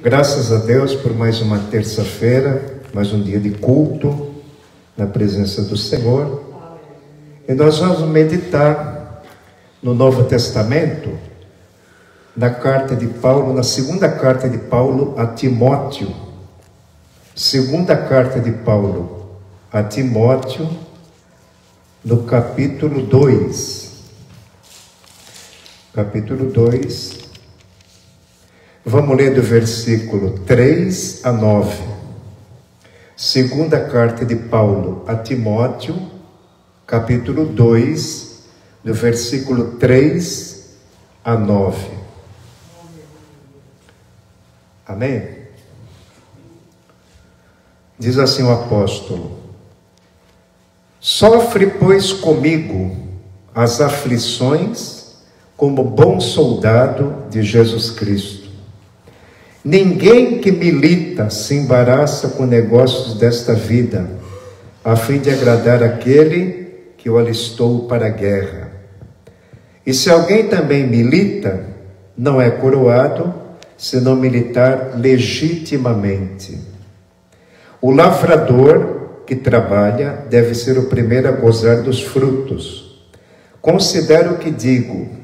Graças a Deus por mais uma terça-feira, mais um dia de culto na presença do Senhor. E nós vamos meditar no Novo Testamento, na carta de Paulo, na segunda carta de Paulo a Timóteo. Segunda carta de Paulo a Timóteo, no capítulo 2. Capítulo 2. Vamos ler do versículo 3 a 9. Segunda carta de Paulo a Timóteo, capítulo 2, do versículo 3 a 9. Amém? Diz assim o apóstolo: sofre, pois, comigo as aflições como bom soldado de Jesus Cristo. Ninguém que milita se embaraça com negócios desta vida, a fim de agradar aquele que o alistou para a guerra. E se alguém também milita, não é coroado, se não militar legitimamente. O lavrador que trabalha deve ser o primeiro a gozar dos frutos. Considera o que digo,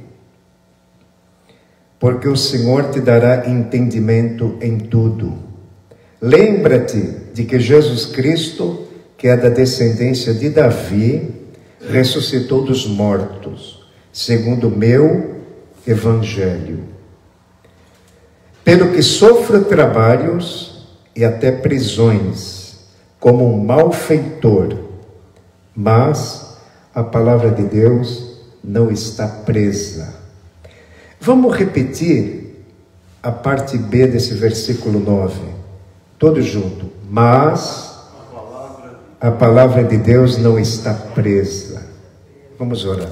porque o Senhor te dará entendimento em tudo. Lembra-te de que Jesus Cristo, que é da descendência de Davi, ressuscitou dos mortos, segundo o meu evangelho. Pelo que sofro trabalhos e até prisões, como um malfeitor, mas a palavra de Deus não está presa. Vamos repetir a parte B desse versículo 9, todos juntos. Mas a palavra de Deus não está presa. Vamos orar.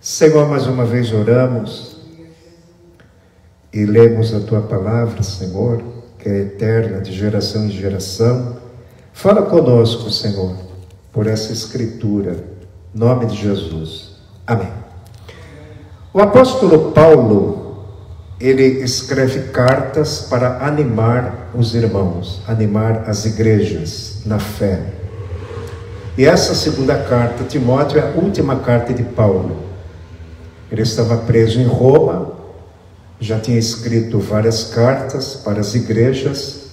Senhor, mais uma vez oramos e lemos a Tua palavra, Senhor, que é eterna, de geração em geração. Fala conosco, Senhor, por essa escritura, em nome de Jesus. Amém. O apóstolo Paulo, ele escreve cartas para animar os irmãos, animar as igrejas na fé. E essa segunda carta, Timóteo, é a última carta de Paulo. Ele estava preso em Roma, já tinha escrito várias cartas para as igrejas.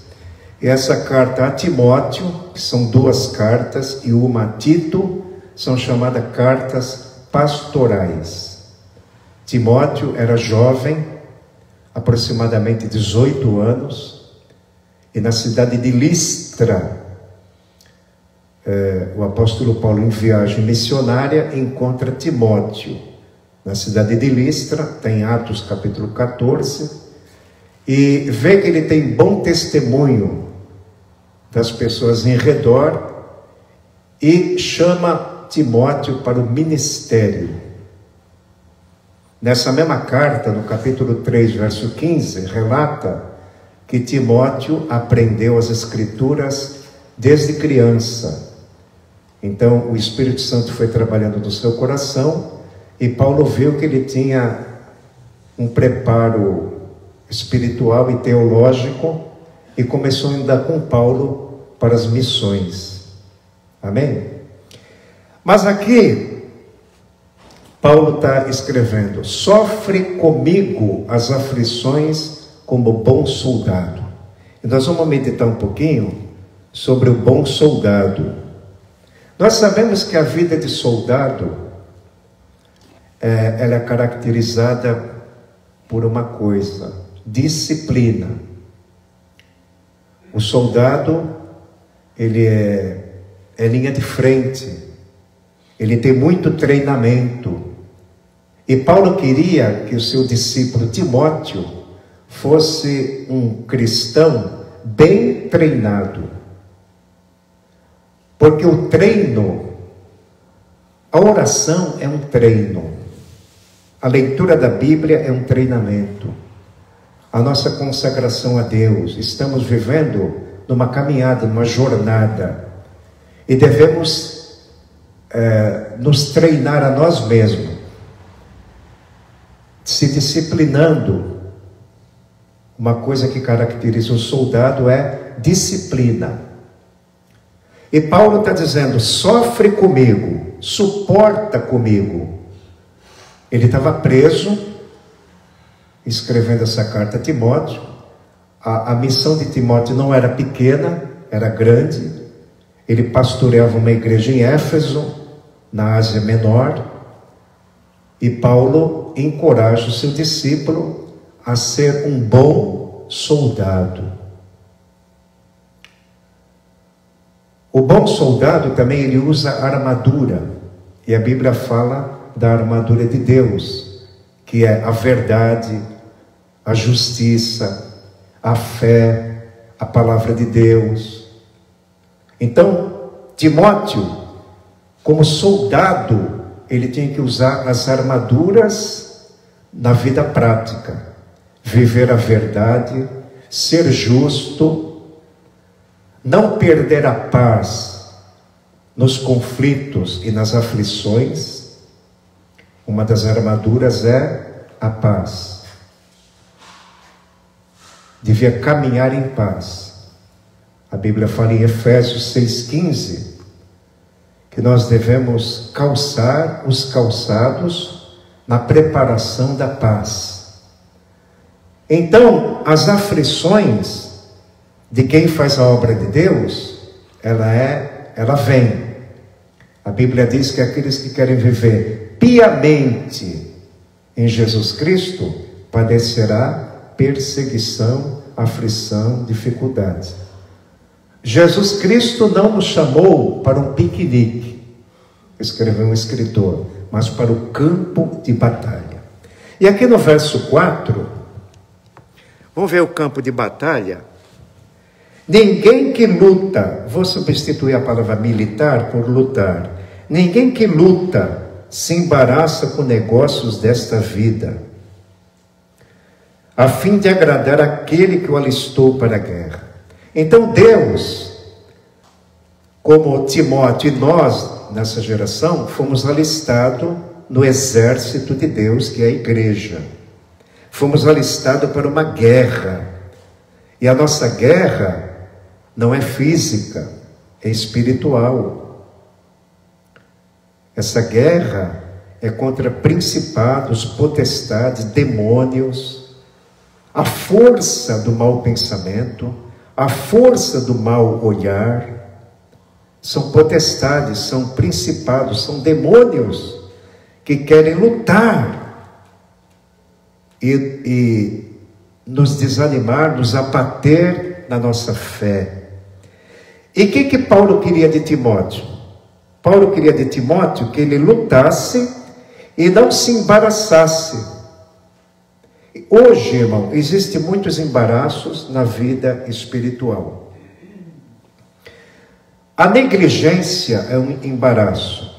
E essa carta a Timóteo, que são duas cartas, e uma a Tito, são chamadas cartas pastorais. Timóteo era jovem, aproximadamente 18 anos, e na cidade de Listra, o apóstolo Paulo, em viagem missionária, encontra Timóteo na cidade de Listra, tem Atos capítulo 14, e vê que ele tem bom testemunho das pessoas em redor, e chama Timóteo para o ministério. Nessa mesma carta, no capítulo 3, verso 15, relata que Timóteo aprendeu as Escrituras desde criança. Então, o Espírito Santo foi trabalhando no seu coração e Paulo viu que ele tinha um preparo espiritual e teológico e começou a andar com Paulo para as missões. Amém? Mas aqui Paulo está escrevendo: sofre comigo as aflições como bom soldado. E nós vamos meditar um pouquinho sobre o bom soldado. Nós sabemos que a vida de soldado, ela é caracterizada por uma coisa: disciplina. O soldado, ele é linha de frente, ele tem muito treinamento. E Paulo queria que o seu discípulo Timóteo fosse um cristão bem treinado. Porque o treino, a oração é um treino. A leitura da Bíblia é um treinamento. A nossa consagração a Deus. Estamos vivendo numa caminhada, numa jornada. E devemos nos treinar a nós mesmos, se disciplinando uma coisa que caracteriza um soldado é disciplina. E Paulo está dizendo: sofre comigo, suporta comigo. Ele estava preso, escrevendo essa carta a Timóteo. A missão de Timóteo não era pequena, era grande. Ele pastoreava uma igreja em Éfeso, na Ásia Menor. E Paulo encoraja o seu discípulo a ser um bom soldado. O bom soldado também ele usa armadura. E a Bíblia fala da armadura de Deus, que é a verdade, a justiça, a fé, a palavra de Deus. Então, Timóteo, como soldado, ele tinha que usar as armaduras na vida prática. Viver a verdade, ser justo, não perder a paz nos conflitos e nas aflições. Uma das armaduras é a paz. Devia caminhar em paz. A Bíblia fala em Efésios 6,15 que nós devemos calçar os calçados na preparação da paz. Então, as aflições de quem faz a obra de Deus, ela vem. A Bíblia diz que aqueles que querem viver piamente em Jesus Cristo padecerá perseguição, aflição, dificuldade. Jesus Cristo não nos chamou para um piquenique, escreveu um escritor, mas para o campo de batalha. E aqui no verso 4, vamos ver o campo de batalha. Ninguém que luta, vou substituir a palavra militar por lutar. Ninguém que luta se embaraça com negócios desta vida, a fim de agradar aquele que o alistou para a guerra. Então Deus, como Timóteo e nós, nessa geração, fomos alistados no exército de Deus, que é a igreja. Fomos alistados para uma guerra. E a nossa guerra não é física, é espiritual. Essa guerra é contra principados, potestades, demônios, a força do mau pensamento, a força do mau olhar. São potestades, são principados, são demônios que querem lutar e nos desanimar, nos abater na nossa fé. E o que Paulo queria de Timóteo? Paulo queria de Timóteo que ele lutasse e não se embaraçasse. Hoje, irmão, existem muitos embaraços na vida espiritual. A negligência é um embaraço.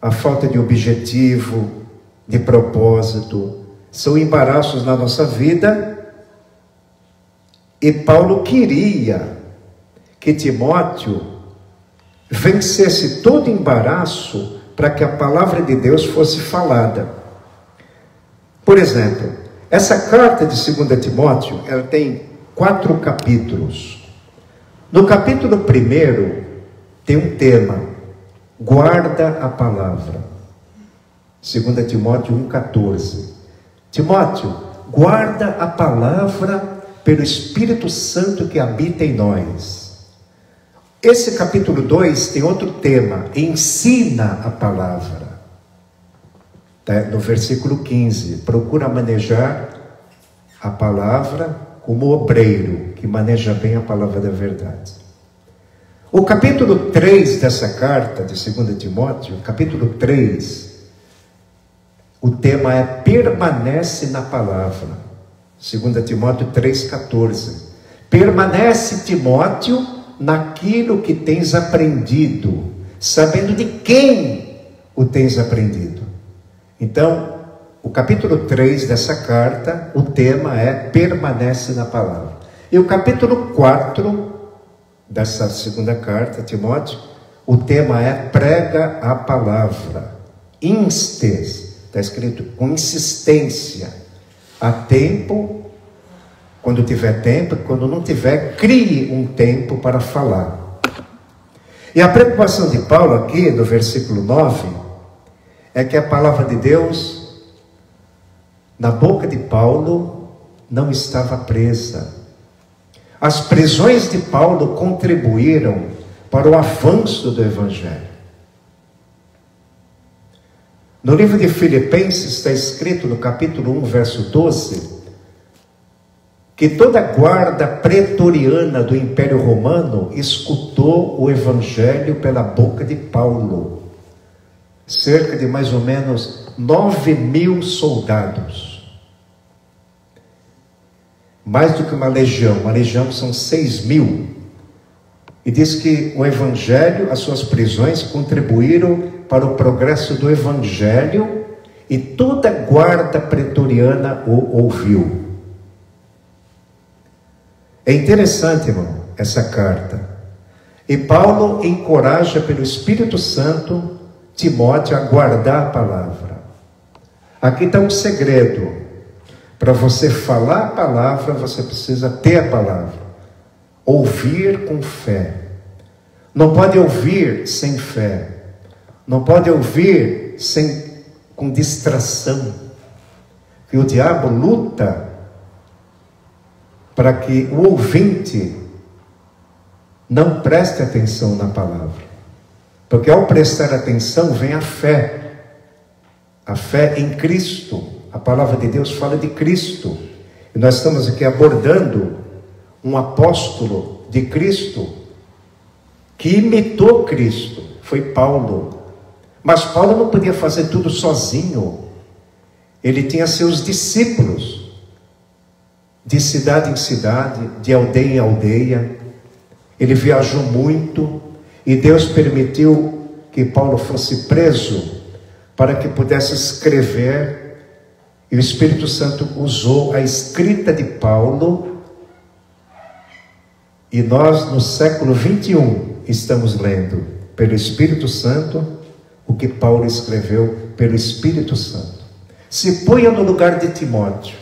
A falta de objetivo, de propósito, são embaraços na nossa vida. E Paulo queria que Timóteo vencesse todo embaraço para que a palavra de Deus fosse falada. Por exemplo, essa carta de 2 Timóteo, ela tem 4 capítulos. No capítulo 1 tem um tema: guarda a palavra. 2 Timóteo 1,14. Timóteo, guarda a palavra pelo Espírito Santo que habita em nós. Esse capítulo 2 tem outro tema: ensina a palavra. No versículo 15, procura manejar a palavra como obreiro, que maneja bem a palavra da verdade. O capítulo 3 dessa carta de 2 Timóteo, capítulo 3, o tema é permanece na palavra. 2 Timóteo 3,14. Permanece, Timóteo, naquilo que tens aprendido, sabendo de quem o tens aprendido. Então, o capítulo 3 dessa carta, o tema é permanece na palavra. E o capítulo 4 dessa segunda carta, Timóteo, o tema é prega a palavra. Instes, está escrito com insistência. Há tempo, quando tiver tempo, quando não tiver, crie um tempo para falar. E a preocupação de Paulo aqui, no versículo 9, é que a palavra de Deus, na boca de Paulo, não estava presa. As prisões de Paulo contribuíram para o avanço do Evangelho. No livro de Filipenses está escrito, no capítulo 1, verso 12, que toda a guarda pretoriana do Império Romano escutou o Evangelho pela boca de Paulo. Cerca de mais ou menos 9.000 soldados. Mais do que uma legião são 6.000. E diz que o Evangelho, as suas prisões, contribuíram para o progresso do Evangelho, e toda a guarda pretoriana o ouviu. É interessante, irmão, essa carta. E Paulo encoraja pelo Espírito Santo Timóteo a guardar a palavra. Aqui está um segredo. Para você falar a palavra, você precisa ter a palavra. Ouvir com fé. Não pode ouvir sem fé. Não pode ouvir com distração. E o diabo luta para que o ouvinte não preste atenção na palavra. Porque ao prestar atenção vem a fé. A fé em Cristo. A palavra de Deus fala de Cristo. E nós estamos aqui abordando um apóstolo de Cristo que imitou Cristo. Foi Paulo. Mas Paulo não podia fazer tudo sozinho. Ele tinha seus discípulos. De cidade em cidade, de aldeia em aldeia. Ele viajou muito. E Deus permitiu que Paulo fosse preso para que pudesse escrever. E o Espírito Santo usou a escrita de Paulo. E nós, no século 21, estamos lendo pelo Espírito Santo o que Paulo escreveu pelo Espírito Santo. Se ponha no lugar de Timóteo.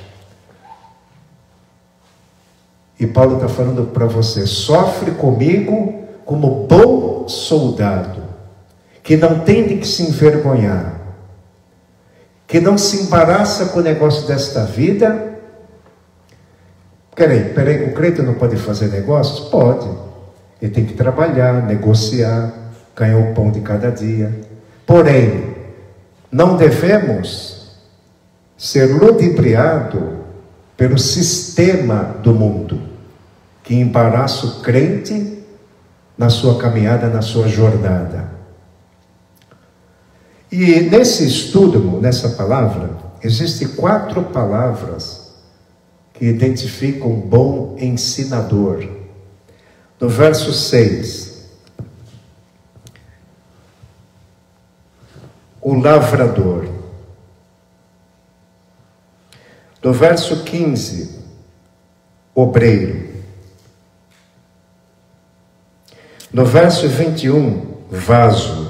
E Paulo está falando para você: sofre comigo como bom soldado, que não tem de que se envergonhar, que não se embaraça com o negócio desta vida. Peraí, o crente não pode fazer negócios? Pode. Ele tem que trabalhar, negociar, ganhar o pão de cada dia. Porém, não devemos ser ludibriados pelo sistema do mundo, que embaraça o crente na sua caminhada, na sua jornada. E nesse estudo, nessa palavra, existem 4 palavras que identificam um bom ensinador. No verso 6, o lavrador. No verso 15, obreiro. No verso 21, vaso.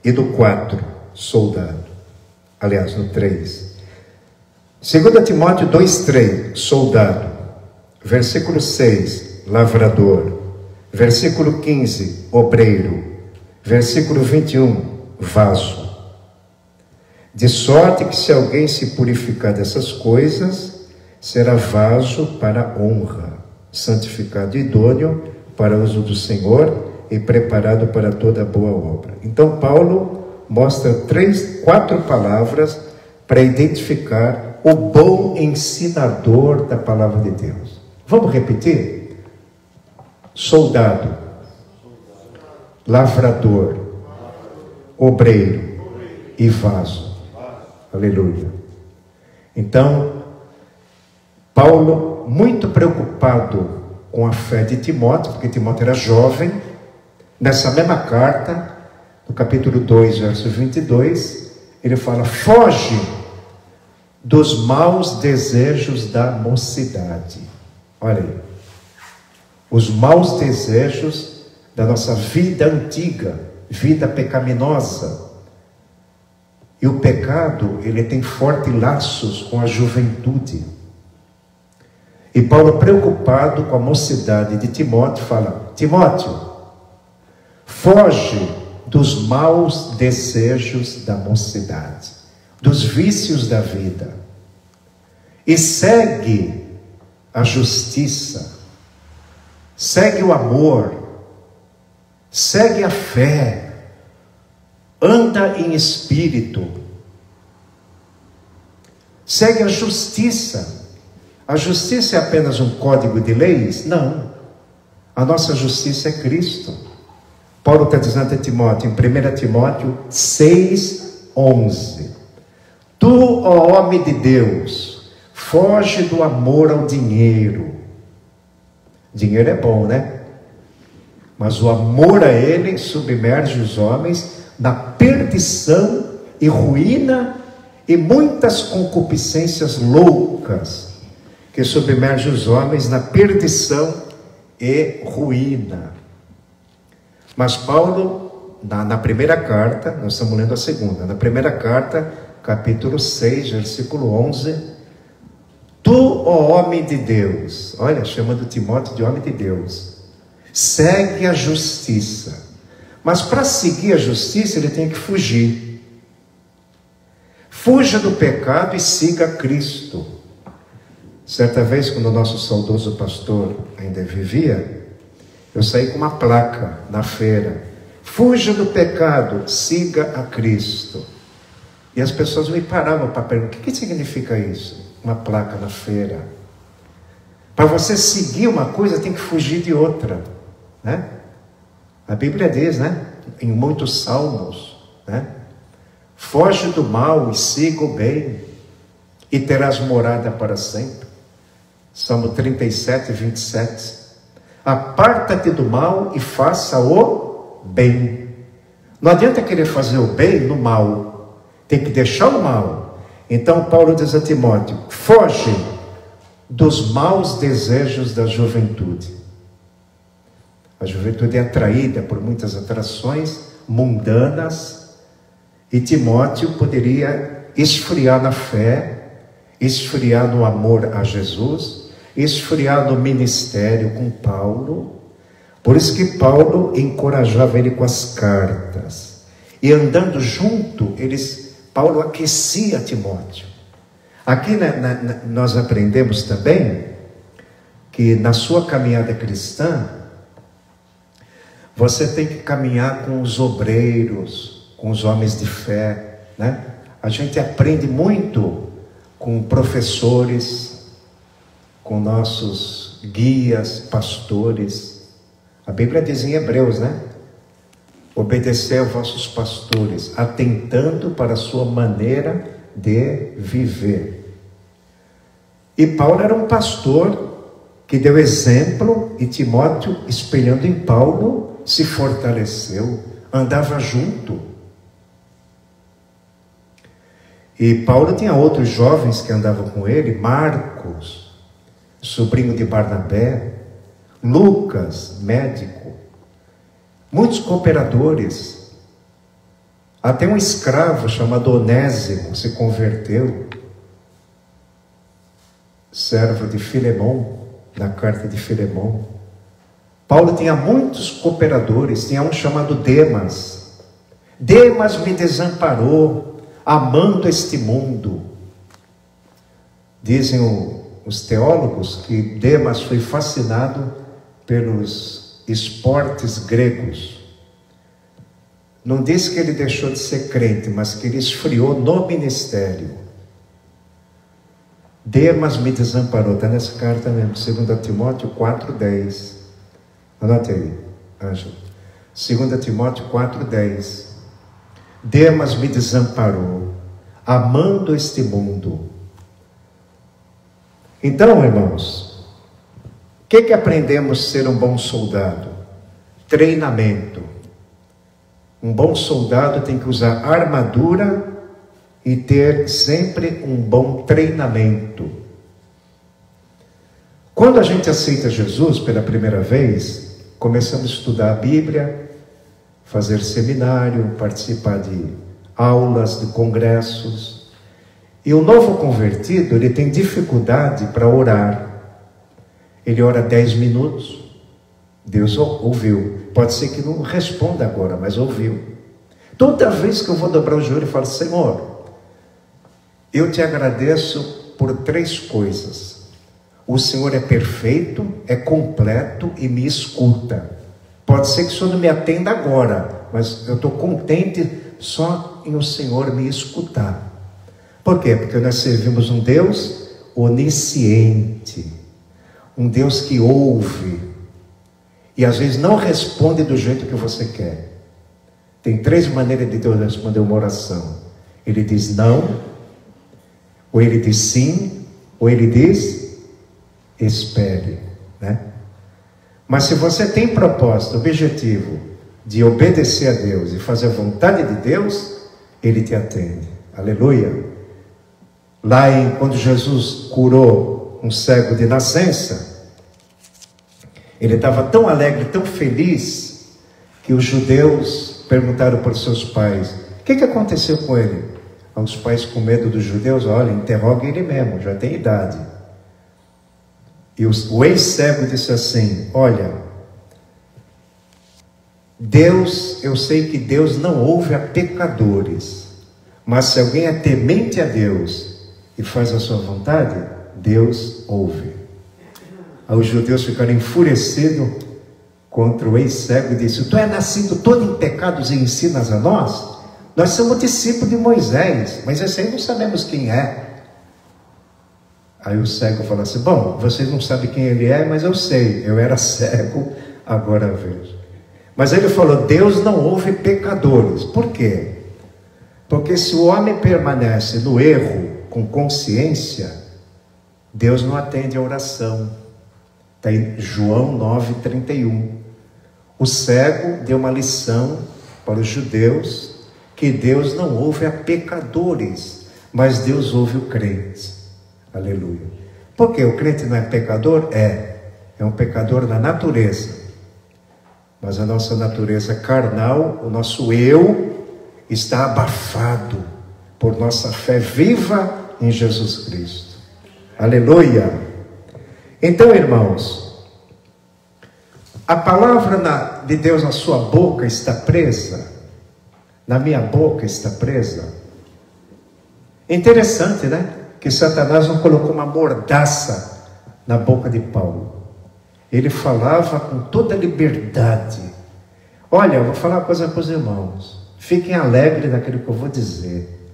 E no 4, soldado. Aliás, no 3. 2 Timóteo 2,3, soldado. Versículo 6, lavrador. Versículo 15, obreiro. Versículo 21, vaso. De sorte que se alguém se purificar dessas coisas, será vaso para honra, santificado e idôneo para o uso do Senhor e preparado para toda boa obra. Então Paulo mostra 4 palavras para identificar o bom ensinador da palavra de Deus. Vamos repetir? Soldado, lavrador, obreiro e vaso. Aleluia. Então, Paulo, muito preocupado com a fé de Timóteo, porque Timóteo era jovem, nessa mesma carta, no capítulo 2, verso 22, ele fala: foge dos maus desejos da mocidade. Olha aí, os maus desejos da nossa vida antiga, vida pecaminosa. E o pecado, ele tem fortes laços com a juventude. E Paulo, preocupado com a mocidade de Timóteo, fala: Timóteo, foge dos maus desejos da mocidade, dos vícios da vida, e segue a justiça, segue o amor, segue a fé, anda em espírito, segue a justiça. A justiça é apenas um código de leis? Não. A nossa justiça é Cristo. Paulo está dizendo a Timóteo, em 1 Timóteo 6:11: Tu, ó homem de Deus, foge do amor ao dinheiro. Dinheiro é bom, né? Mas o amor a ele submerge os homens na perdição e ruína, e muitas concupiscências loucas que submergem os homens na perdição e ruína. Mas Paulo, na primeira carta, nós estamos lendo a segunda, na primeira carta, capítulo 6, versículo 11: Tu, ó homem de Deus, olha, chamando Timóteo de homem de Deus, segue a justiça. Mas para seguir a justiça, ele tem que fugir. Fuja do pecado e siga Cristo. Certa vez, quando o nosso saudoso pastor ainda vivia, eu saí com uma placa na feira: fuja do pecado, siga a Cristo. E as pessoas me paravam para perguntar: o que significa isso? Uma placa na feira. Para você seguir uma coisa, tem que fugir de outra, né? A Bíblia diz, né, em muitos salmos, né, foge do mal e siga o bem, e terás morada para sempre. Salmo 37, 27. Aparta-te do mal e faça o bem. Não adianta querer fazer o bem no mal, tem que deixar o mal. Então Paulo diz a Timóteo: foge dos maus desejos da juventude. A juventude é atraída por muitas atrações mundanas, e Timóteo poderia esfriar na fé, esfriar no amor a Jesus, esfriar no ministério com Paulo. Por isso que Paulo encorajava ele com as cartas, e andando junto, Paulo aquecia Timóteo. Aqui nós aprendemos também que na sua caminhada cristã, você tem que caminhar com os obreiros, com os homens de fé, né? A gente aprende muito com professores, com nossos guias, pastores. A Bíblia diz em Hebreus, né? Obedecei aos vossos pastores, atentando para a sua maneira de viver. E Paulo era um pastor que deu exemplo, e Timóteo, espelhando em Paulo, se fortaleceu, andava junto. E Paulo tinha outros jovens que andavam com ele: Marcos, sobrinho de Barnabé, Lucas, médico, muitos cooperadores. Até um escravo chamado Onésimo se converteu, servo de Filemão, na carta de Filemão. Paulo tinha muitos cooperadores, tinha um chamado Demas. Demas me desamparou, amando este mundo. Dizem os teólogos que Demas foi fascinado pelos esportes gregos. Não diz que ele deixou de ser crente, mas que ele esfriou no ministério. Demas me desamparou, está nessa carta mesmo, 2 Timóteo 4:10. Anote aí, Ângelo. 2 Timóteo 4:10. Demas me desamparou, amando este mundo. Então, irmãos, o que aprendemos a ser um bom soldado? Treinamento. Um bom soldado tem que usar armadura e ter sempre um bom treinamento. Quando a gente aceita Jesus pela primeira vez, começamos a estudar a Bíblia, fazer seminário, participar de aulas de congressos. E o novo convertido, ele tem dificuldade para orar. Ele ora 10 minutos, Deus ouviu. Pode ser que não responda agora, mas ouviu. Toda vez que eu vou dobrar o joelho, eu falo: Senhor, eu te agradeço por 3 coisas. O Senhor é perfeito, é completo e me escuta. Pode ser que o Senhor não me atenda agora, mas eu estou contente só em o Senhor me escutar. Por quê? Porque nós servimos um Deus onisciente, um Deus que ouve e às vezes não responde do jeito que você quer. Tem 3 maneiras de Deus responder uma oração: Ele diz não, ou Ele diz sim, ou Ele diz espere, né? Mas se você tem propósito, objetivo de obedecer a Deus e fazer a vontade de Deus, Ele te atende. Aleluia. Lá quando Jesus curou um cego de nascença, ele estava tão alegre, tão feliz, que os judeus perguntaram para os seus pais: o que aconteceu com ele? Os pais, com medo dos judeus: olha, interroga ele mesmo, já tem idade. E o ex-cego disse assim: olha, Deus, eu sei que Deus não ouve a pecadores, mas se alguém é temente a Deus e faz a sua vontade, Deus ouve. Aí os judeus ficaram enfurecidos contra o ex-cego e disse: tu é nascido todo em pecados e ensinas a nós? Nós somos discípulos de Moisés, mas esse aí não sabemos quem é. Aí o cego falou assim: bom, vocês não sabem quem ele é, mas eu sei, eu era cego, agora vejo. Mas ele falou: Deus não ouve pecadores. Por quê? Porque se o homem permanece no erro, com consciência, Deus não atende a oração. Está em João 9,31. O cego deu uma lição para os judeus, que Deus não ouve a pecadores, mas Deus ouve o crente. Aleluia. Por quê? O crente não é pecador? É um pecador na natureza. Mas a nossa natureza carnal, o nosso eu, está abafado por nossa fé viva em Jesus Cristo. Aleluia. Então, irmãos, a palavra de Deus na sua boca está presa, na minha boca está presa. Interessante, né? Que Satanás não colocou uma mordaça na boca de Paulo. Ele falava com toda liberdade. Olha, eu vou falar uma coisa para os irmãos. Fiquem alegres naquilo que eu vou dizer.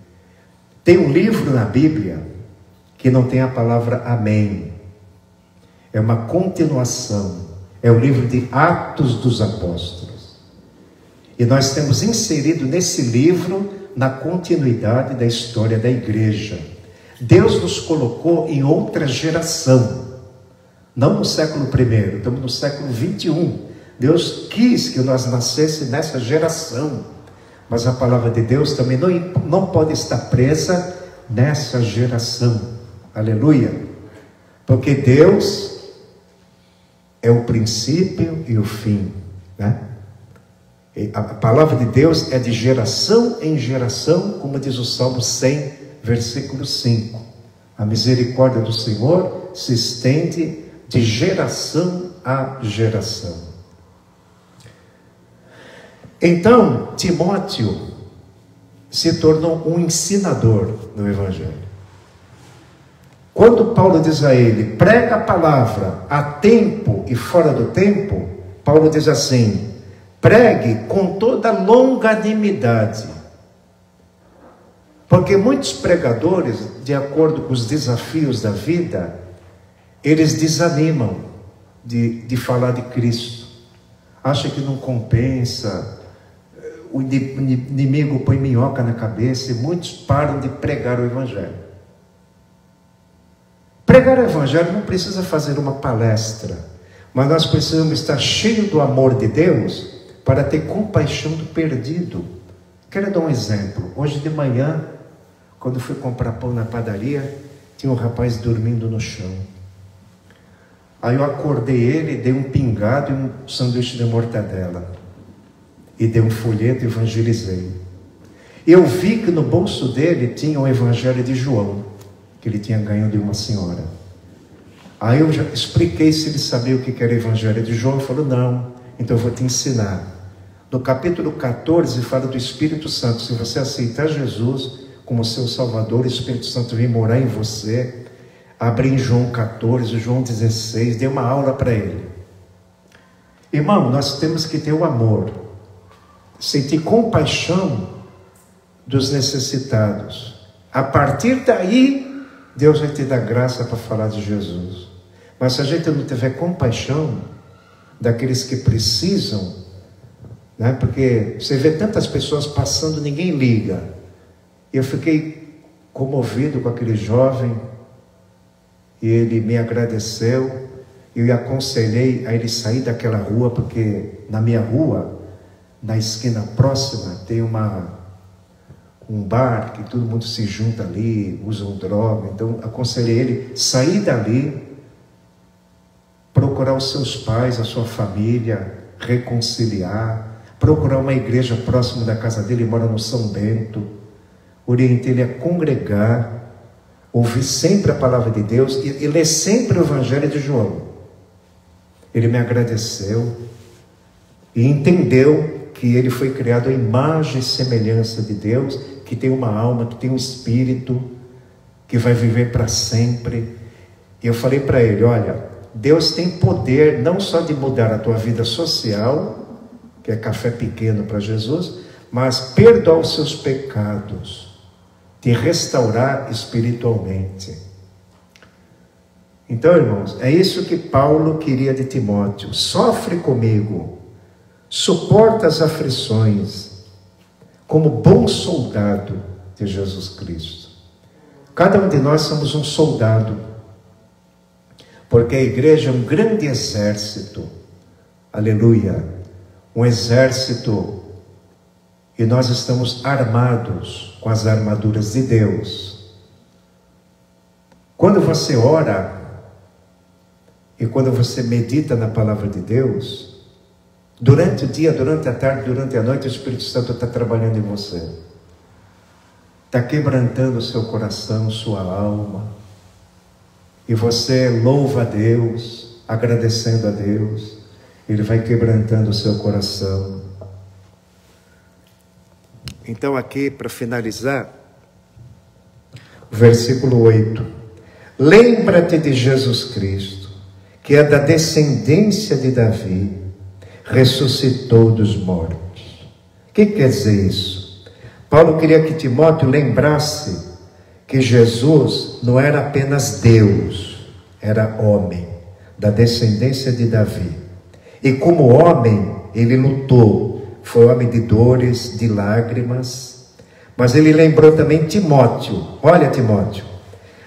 Tem um livro na Bíblia que não tem a palavra amém. É uma continuação. É o livro de Atos dos Apóstolos. E nós temos inserido nesse livro na continuidade da história da igreja. Deus nos colocou em outra geração. Não no século I, estamos no século 21. Deus quis que nós nascêssemos nessa geração. Mas a palavra de Deus também não pode estar presa nessa geração. Aleluia. Porque Deus é o princípio e o fim, né? A palavra de Deus é de geração em geração, como diz o Salmo 100, versículo 5. A misericórdia do Senhor se estende de geração a geração. Então, Timóteo se tornou um ensinador no Evangelho. Quando Paulo diz a ele: prega a palavra a tempo e fora do tempo, Paulo diz assim: pregue com toda longanimidade. Porque muitos pregadores, de acordo com os desafios da vida, eles desanimam de falar de Cristo. Acham que não compensa, o inimigo põe minhoca na cabeça e muitos param de pregar o Evangelho. Pregar o Evangelho não precisa fazer uma palestra, mas nós precisamos estar cheios do amor de Deus para ter compaixão do perdido. Quero dar um exemplo. Hoje de manhã, quando fui comprar pão na padaria, tinha um rapaz dormindo no chão. Aí eu acordei ele, dei um pingado e um sanduíche de mortadela. E dei um folheto e evangelizei. Eu vi que no bolso dele tinha o Evangelho de João, que ele tinha ganho de uma senhora. Aí eu já expliquei se ele sabia o que era o Evangelho de João. Ele falou, não, então eu vou te ensinar. No capítulo 14 fala do Espírito Santo. Se você aceitar Jesus como seu Salvador, o Espírito Santo vem morar em você. Abri em João 14, João 16, dei uma aula para ele. Irmão, nós temos que ter o amor, sentir compaixão dos necessitados. A partir daí, Deus vai te dar graça para falar de Jesus. Mas se a gente não tiver compaixão daqueles que precisam, né? Porque você vê tantas pessoas passando, ninguém liga. Eu fiquei comovido com aquele jovem, e ele me agradeceu. Eu aconselhei a ele sair daquela rua, porque na minha rua, na esquina próxima, tem um bar que todo mundo se junta ali, usam droga. Então aconselhei ele sair dali, procurar os seus pais, a sua família, reconciliar, procurar uma igreja próxima da casa dele. Ele mora no São Bento. Orientei ele a congregar, ouvir sempre a palavra de Deus e ler sempre o Evangelho de João. Ele me agradeceu e entendeu que ele foi criado à imagem e semelhança de Deus, que tem uma alma, que tem um espírito, que vai viver para sempre. E eu falei para ele, olha, Deus tem poder não só de mudar a tua vida social, que é café pequeno para Jesus, mas perdoar os seus pecados, te restaurar espiritualmente. Então, irmãos, é isso que Paulo queria de Timóteo. Sofre comigo, suporta as aflições, como bom soldado de Jesus Cristo. Cada um de nós somos um soldado, porque a igreja é um grande exército, aleluia, um exército, e nós estamos armados com as armaduras de Deus. Quando você ora, e quando você medita na palavra de Deus, durante o dia, durante a tarde, durante a noite, o Espírito Santo está trabalhando em você. Está quebrantando o seu coração, sua alma. E você louva a Deus, agradecendo a Deus. Ele vai quebrantando o seu coração. Então aqui, para finalizar, o versículo 8. Lembra-te de Jesus Cristo, que é da descendência de Davi, ressuscitou dos mortos. O que quer dizer isso? Paulo queria que Timóteo lembrasse que Jesus não era apenas Deus, era homem, da descendência de Davi. E como homem, ele lutou, foi homem de dores, de lágrimas, mas ele lembrou também Timóteo. Olha, Timóteo,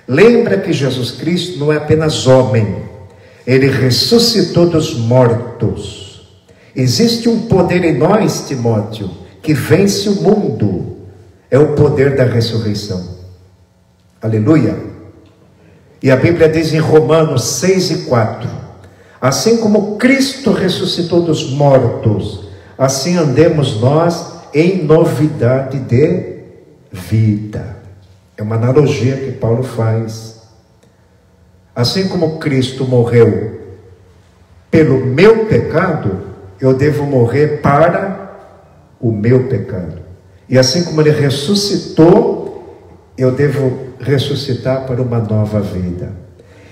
lembra que Jesus Cristo não é apenas homem, ele ressuscitou dos mortos. Existe um poder em nós, Timóteo, que vence o mundo. É o poder da ressurreição. Aleluia. E a Bíblia diz em Romanos 6:4, assim como Cristo ressuscitou dos mortos, assim andemos nós em novidade de vida. É uma analogia que Paulo faz. Assim como Cristo morreu pelo meu pecado, eu devo morrer para o meu pecado. E assim como ele ressuscitou, eu devo ressuscitar para uma nova vida.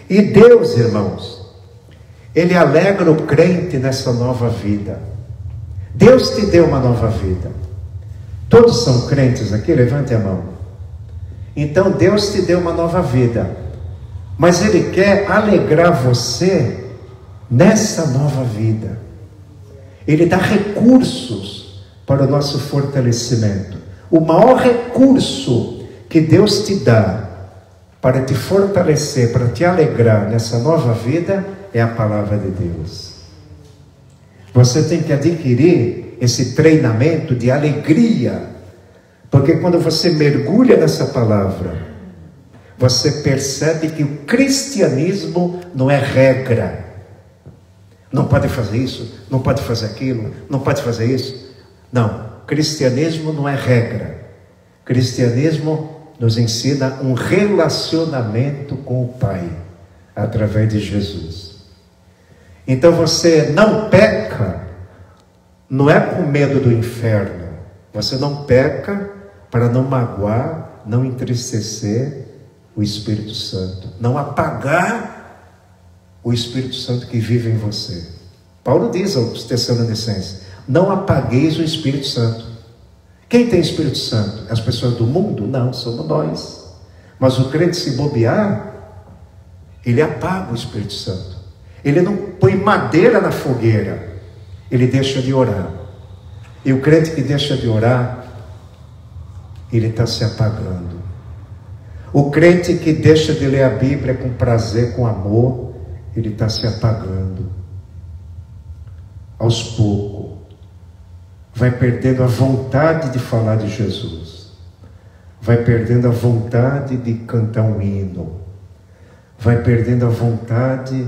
E Deus, irmãos, ele alegra o crente nessa nova vida. Deus te deu uma nova vida. Todos são crentes aqui? Levante a mão. Então Deus te deu uma nova vida, mas Ele quer alegrar você nessa nova vida. Ele dá recursos para o nosso fortalecimento. O maior recurso que Deus te dá para te fortalecer, para te alegrar nessa nova vida, é a palavra de Deus. Você tem que adquirir esse treinamento de alegria, porque quando você mergulha nessa palavra, você percebe que o cristianismo não é regra. Não pode fazer isso, não pode fazer aquilo, não pode fazer isso. Não, cristianismo não é regra. O cristianismo nos ensina um relacionamento com o Pai, através de Jesus. Então você não peca, não é com medo do inferno. Você não peca para não magoar, não entristecer o Espírito Santo, não apagar o Espírito Santo que vive em você. Paulo diz aos Tessalonicenses: não apagueis o Espírito Santo. Quem tem Espírito Santo? As pessoas do mundo? Não, somos nós. Mas o crente, se bobear, ele apaga o Espírito Santo. Ele não põe madeira na fogueira, ele deixa de orar. E o crente que deixa de orar, ele está se apagando. O crente que deixa de ler a Bíblia com prazer, com amor, ele está se apagando. Aos poucos, vai perdendo a vontade de falar de Jesus, vai perdendo a vontade de cantar um hino, vai perdendo a vontade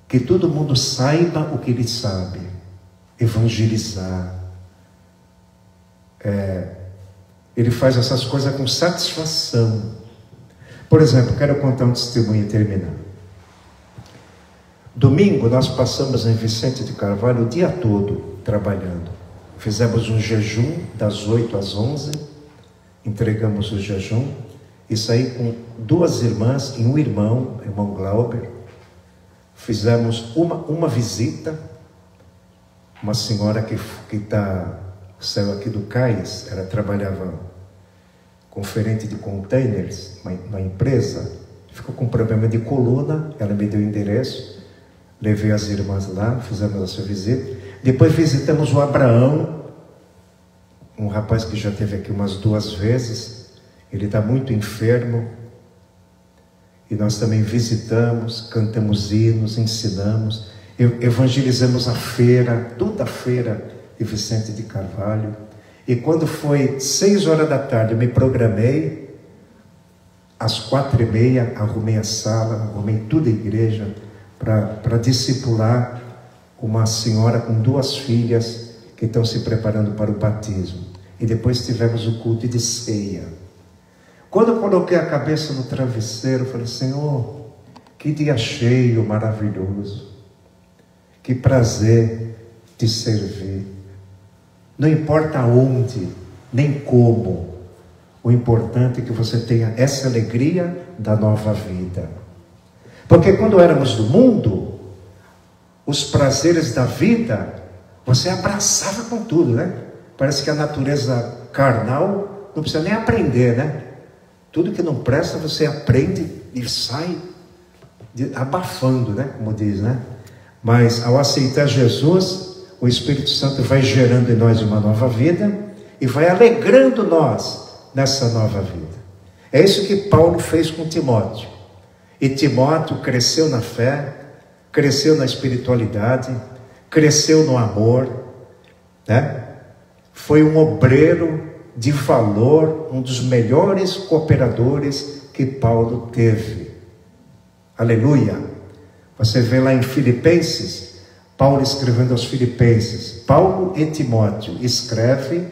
que todo mundo saiba o que ele sabe, evangelizar. Ele faz essas coisas com satisfação. Por exemplo, quero contar um testemunho e terminar. Domingo nós passamos em Vicente de Carvalho o dia todo trabalhando. Fizemos um jejum das 8 às 11, entregamos o jejum e saí com 2 irmãs e um irmão Glauber. Fizemos uma visita, uma senhora que saiu aqui do Cais, ela trabalhava conferente de containers, uma empresa, ficou com problema de coluna, ela me deu o endereço, levei as irmãs lá, fizemos a sua visita. Depois visitamos o Abraão, um rapaz que já esteve aqui umas 2 vezes, ele está muito enfermo, e nós também visitamos, cantamos hinos, ensinamos, evangelizamos a feira, toda a feira de Vicente de Carvalho. E quando foi 6 horas da tarde, eu me programei, às 4h30, arrumei a sala, arrumei toda a igreja, para discipular uma senhora com 2 filhas que estão se preparando para o batismo. E depois tivemos o culto de ceia. Quando eu coloquei a cabeça no travesseiro, eu falei: Senhor, que dia cheio, maravilhoso, que prazer te servir. Não importa onde, nem como, o importante é que você tenha essa alegria da nova vida. Porque quando éramos do mundo, os prazeres da vida, você abraçava com tudo, né? Parece que a natureza carnal não precisa nem aprender, né? Tudo que não presta, você aprende e sai abafando, né? Como diz, né? Mas ao aceitar Jesus, o Espírito Santo vai gerando em nós uma nova vida e vai alegrando nós nessa nova vida. É isso que Paulo fez com Timóteo. E Timóteo cresceu na fé, cresceu na espiritualidade, cresceu no amor, né? Foi um obreiro de valor, um dos melhores cooperadores que Paulo teve. Aleluia! Você vê lá em Filipenses, Paulo escrevendo aos Filipenses, Paulo e Timóteo escreve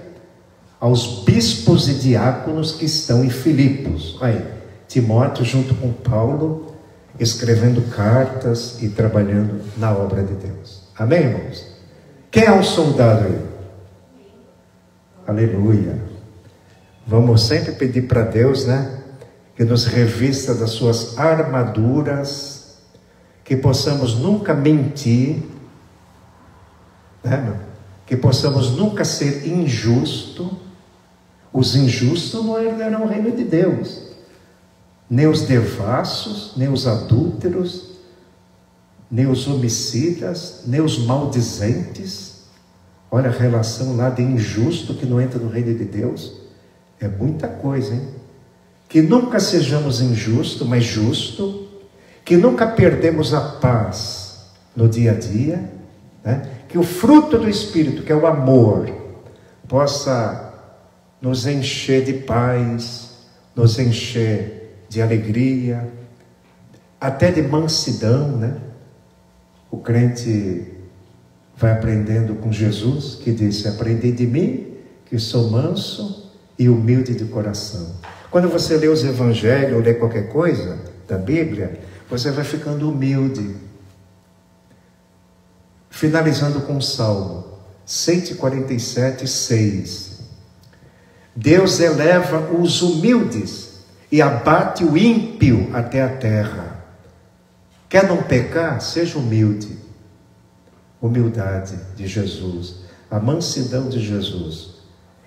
aos bispos e diáconos que estão em Filipos. Aí, Timóteo junto com Paulo, escrevendo cartas e trabalhando na obra de Deus. Amém, irmãos? Quem é o soldado aí? Aleluia! Vamos sempre pedir para Deus, né? Que nos revista das suas armaduras, que possamos nunca mentir, né? Que possamos nunca ser injusto. Os injustos não herdarão o reino de Deus. Nem os devassos, nem os adúlteros, nem os homicidas, nem os maldizentes. Olha a relação lá de injusto que não entra no reino de Deus. É muita coisa, hein? Que nunca sejamos injustos, mas justo. Que nunca perdemos a paz no dia a dia, né? Que o fruto do Espírito, que é o amor, possa nos encher de paz, nos encher de alegria, até de mansidão, né? O crente vai aprendendo com Jesus, que disse: aprendi de mim, que sou manso e humilde de coração. Quando você lê os evangelhos ou lê qualquer coisa da Bíblia, você vai ficando humilde. Finalizando com o Salmo 147, 6. Deus eleva os humildes e abate o ímpio até a terra. Quer não pecar? Seja humilde. Humildade de Jesus, a mansidão de Jesus.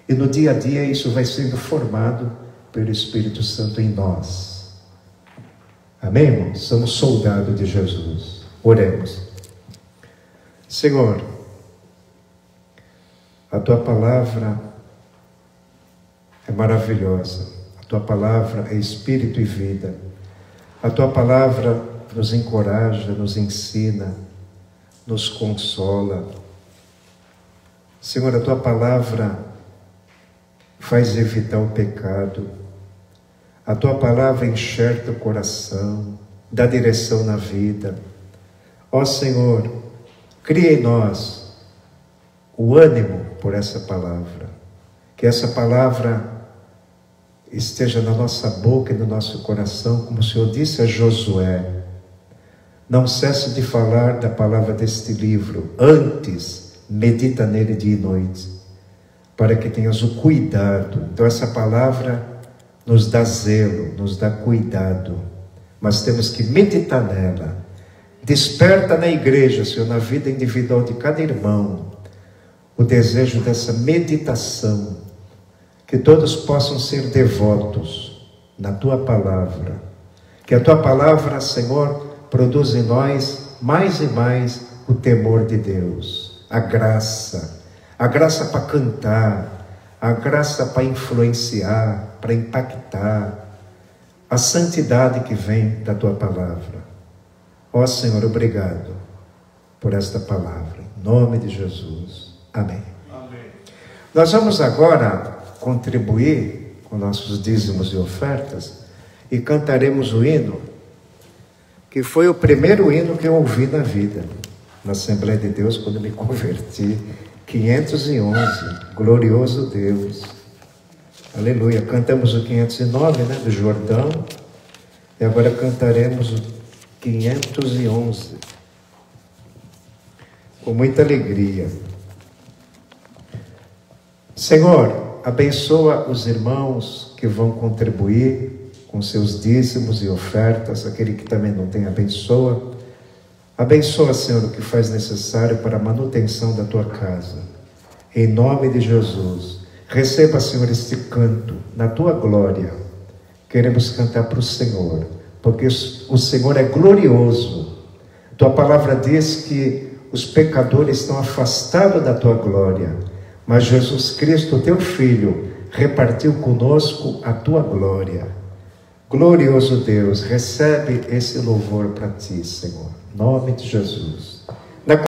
E no dia a dia isso vai sendo formado pelo Espírito Santo em nós. Amém, irmãos? Somos soldados de Jesus. Oremos. Senhor, a Tua palavra é maravilhosa. A Tua palavra é Espírito e vida. A Tua palavra nos encoraja, nos ensina, nos consola. Senhor, a Tua palavra faz evitar o pecado. A Tua palavra enxerta o coração, dá direção na vida. Ó Senhor, cria em nós o ânimo por essa palavra. Que essa palavra esteja na nossa boca e no nosso coração, como o Senhor disse a Josué. Não cesse de falar da palavra deste livro. Antes, medita nele dia e noite, para que tenhas o cuidado. Então essa palavra nos dá zelo, nos dá cuidado, mas temos que meditar nela. Desperta na igreja, Senhor, na vida individual de cada irmão, o desejo dessa meditação, que todos possam ser devotos na Tua palavra, que a Tua palavra, Senhor, produz em nós mais e mais o temor de Deus, a graça para cantar, a graça para influenciar, para impactar, a santidade que vem da Tua palavra. Ó Senhor, obrigado por esta palavra, em nome de Jesus. Amém. Amém. Nós vamos agora contribuir com nossos dízimos e ofertas e cantaremos o hino, que foi o primeiro hino que eu ouvi na vida, na Assembleia de Deus, quando me converti, 511, glorioso Deus. Aleluia. Cantamos o 509, né, do Jordão, e agora cantaremos o 511, com muita alegria. Senhor, abençoa os irmãos que vão contribuir com seus dízimos e ofertas, aquele que também não tem, abençoa. Abençoa, Senhor, o que faz necessário para a manutenção da Tua casa. Em nome de Jesus, receba, Senhor, este canto na Tua glória. Queremos cantar para o Senhor, porque o Senhor é glorioso. Tua palavra diz que os pecadores estão afastados da Tua glória, mas Jesus Cristo, Teu Filho, repartiu conosco a Tua glória. Glorioso Deus, recebe esse louvor para Ti, Senhor. Em nome de Jesus.